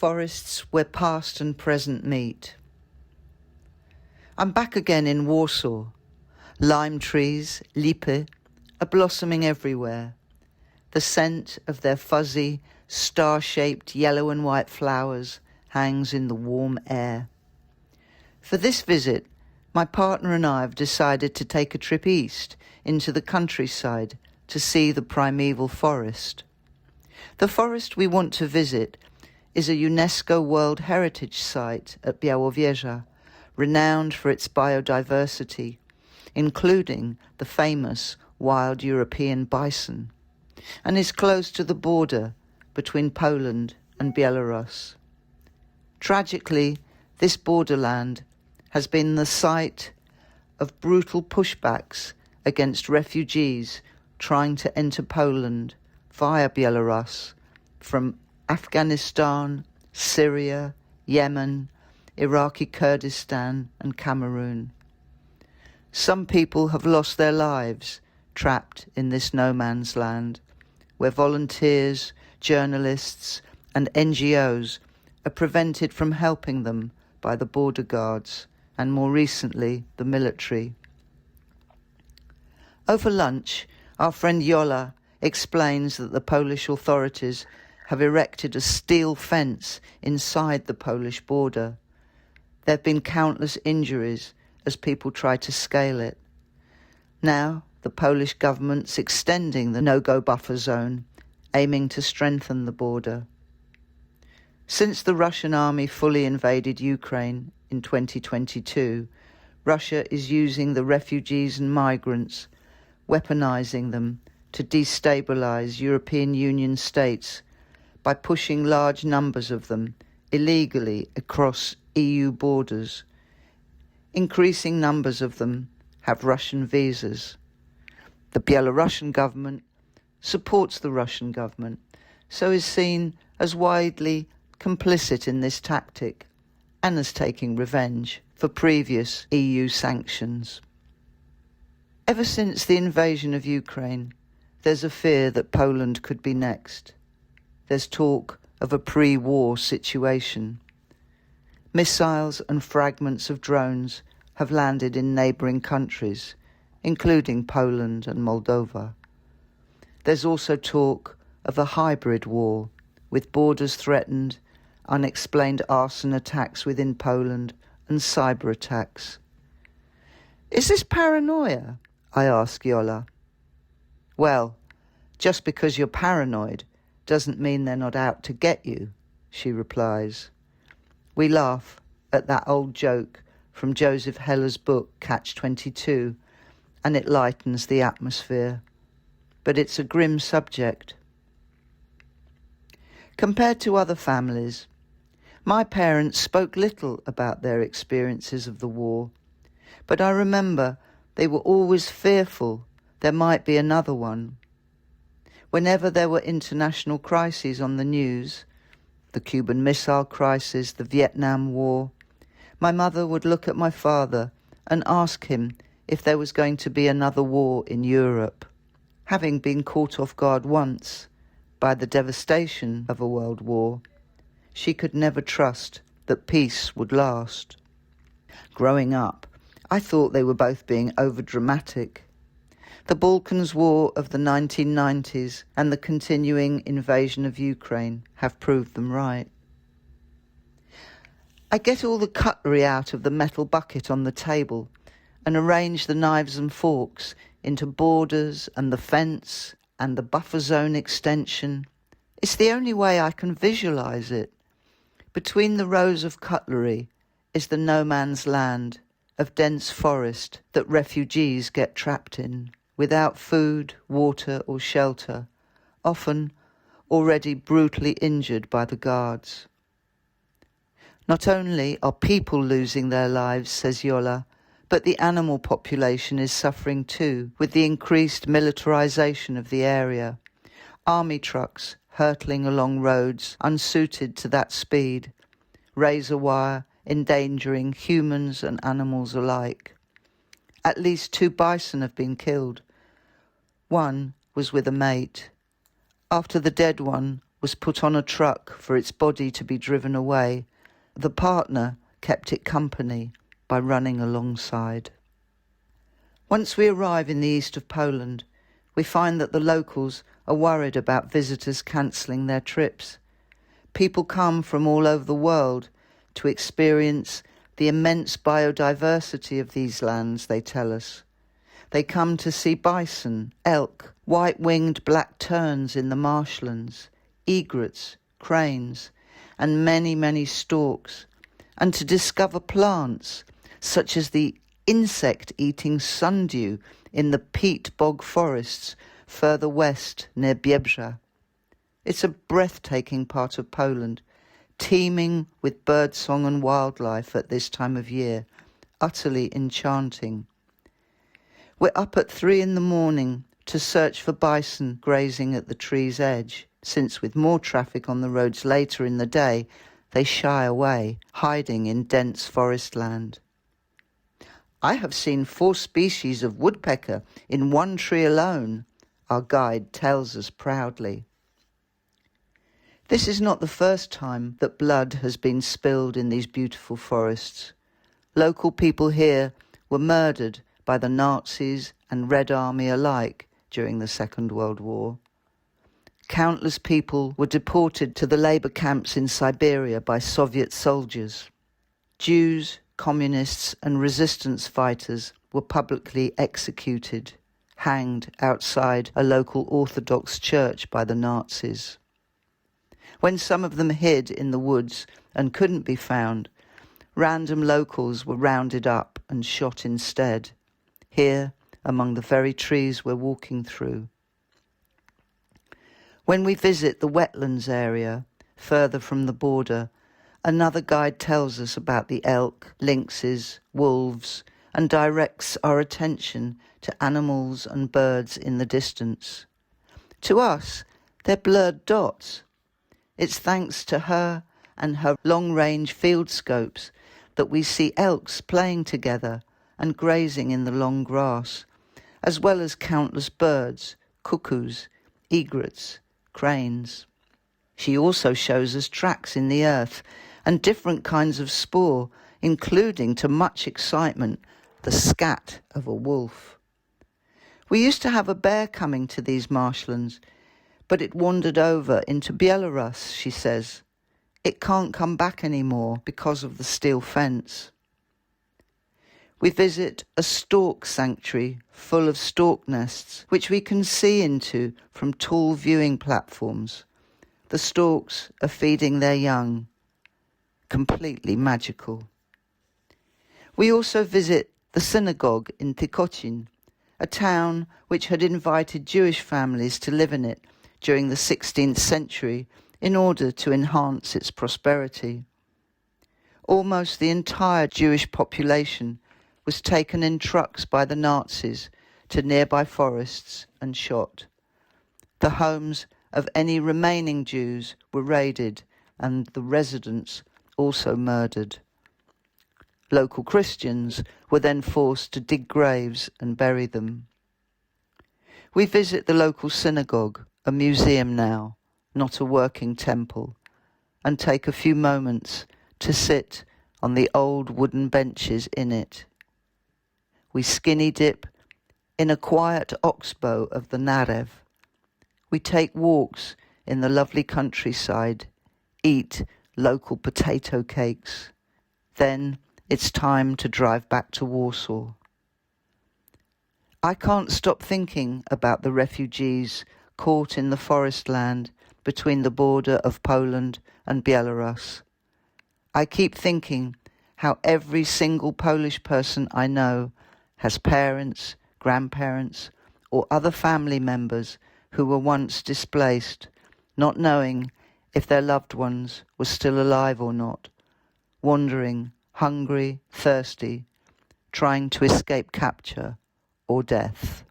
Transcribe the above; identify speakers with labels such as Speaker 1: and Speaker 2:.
Speaker 1: Forests where past and present meet. I'm back again in Warsaw. Lime trees, lipy, are blossoming everywhere. The scent of their fuzzy, star-shaped yellow and white flowers hangs in the warm air. For this visit, my partner and I have decided to take a trip east into the countryside to see the primeval forest. The forest we want to visit is a UNESCO World Heritage Site at Białowieża, renowned for its biodiversity, including the famous wild European bison, and is close to the border between Poland and Belarus. Tragically, this borderland has been the site of brutal pushbacks against refugees trying to enter Poland via Belarus from Afghanistan, Syria, Yemen, Iraqi Kurdistan and Cameroon. Some people have lost their lives trapped in this no man's land, where volunteers, journalists and NGOs are prevented from helping them by the border guards and more recently the military. Over lunch, our friend Jola explains that the Polish authorities have erected a steel fence inside the Polish border. There have been countless injuries as people try to scale it. Now, the Polish government's extending the no-go buffer zone, aiming to strengthen the border. Since the Russian army fully invaded Ukraine in 2022, Russia is using the refugees and migrants, weaponizing them to destabilize European Union states by pushing large numbers of them illegally across EU borders. Increasing numbers of them have Russian visas. The Belarusian government supports the Russian government, so is seen as widely complicit in this tactic and as taking revenge for previous EU sanctions. Ever since the invasion of Ukraine, there's a fear that Poland could be next. There's talk of a pre-war situation. Missiles and fragments of drones have landed in neighbouring countries, including Poland and Moldova. There's also talk of a hybrid war, with borders threatened, unexplained arson attacks within Poland, and cyber attacks. Is this paranoia? I ask Jola. Well, just because you're paranoid doesn't mean they're not out to get you, she replies. We laugh at that old joke from Joseph Heller's book Catch-22, and it lightens the atmosphere. But it's a grim subject. Compared to other families, my parents spoke little about their experiences of the war, but I remember they were always fearful there might be another one. Whenever there were international crises on the news, the Cuban Missile Crisis, the Vietnam War, my mother would look at my father and ask him if there was going to be another war in Europe. Having been caught off guard once by the devastation of a world war, she could never trust that peace would last. Growing up, I thought they were both being overdramatic. The Balkans War of the 1990s and the continuing invasion of Ukraine have proved them right. I get all the cutlery out of the metal bucket on the table and arrange the knives and forks into borders and the fence and the buffer zone extension. It's the only way I can visualize it. Between the rows of cutlery is the no man's land of dense forest that refugees get trapped in, without food, water or shelter, often already brutally injured by the guards. Not only are people losing their lives, says Jola, but the animal population is suffering too, with the increased militarization of the area. Army trucks hurtling along roads unsuited to that speed, razor wire endangering humans and animals alike. At least 2 bison have been killed. One was with a mate. After the dead one was put on a truck for its body to be driven away. The partner kept it company by running alongside. Once we arrive in the east of Poland, we find that the locals are worried about visitors cancelling their trips. People come from all over the world to experience the immense biodiversity of these lands, they tell us. They come to see bison, elk, white-winged black terns in the marshlands, egrets, cranes, and many, many storks, and to discover plants such as the insect-eating sundew in the peat bog forests further west near Biebrza. It's a breathtaking part of Poland, teeming with birdsong and wildlife at this time of year, utterly enchanting. We're up at 3 a.m. to search for bison grazing at the tree's edge, since with more traffic on the roads later in the day, they shy away, hiding in dense forest land. I have seen 4 species of woodpecker in one tree alone, our guide tells us proudly. This is not the first time that blood has been spilled in these beautiful forests. Local people here were murdered by the Nazis and Red Army alike during the Second World War. Countless people were deported to the labour camps in Siberia by Soviet soldiers. Jews, communists and resistance fighters were publicly executed, hanged outside a local Orthodox church by the Nazis. When some of them hid in the woods and couldn't be found, random locals were rounded up and shot instead, here among the very trees we're walking through. When we visit the wetlands area, further from the border, another guide tells us about the elk, lynxes, wolves, and directs our attention to animals and birds in the distance. To us, they're blurred dots. It's thanks to her and her long-range field scopes that we see elks playing together and grazing in the long grass, as well as countless birds, cuckoos, egrets, cranes. She also shows us tracks in the earth and different kinds of spoor, including, to much excitement, the scat of a wolf. We used to have a bear coming to these marshlands, but it wandered over into Belarus, she says. It can't come back anymore because of the steel fence. We visit a stork sanctuary full of stork nests, which we can see into from tall viewing platforms. The storks are feeding their young. Completely magical. We also visit the synagogue in Tykocin, a town which had invited Jewish families to live in it during the 16th century in order to enhance its prosperity. Almost the entire Jewish population was taken in trucks by the Nazis to nearby forests and shot. The homes of any remaining Jews were raided and the residents also murdered. Local Christians were then forced to dig graves and bury them. We visit the local synagogue, a museum now, not a working temple, and take a few moments to sit on the old wooden benches in it. We skinny dip in a quiet oxbow of the Narew. We take walks in the lovely countryside, eat local potato cakes. Then it's time to drive back to Warsaw. I can't stop thinking about the refugees caught in the forest land between the border of Poland and Belarus. I keep thinking how every single Polish person I know has parents, grandparents, or other family members who were once displaced, not knowing if their loved ones were still alive or not, wandering, hungry, thirsty, trying to escape capture or death.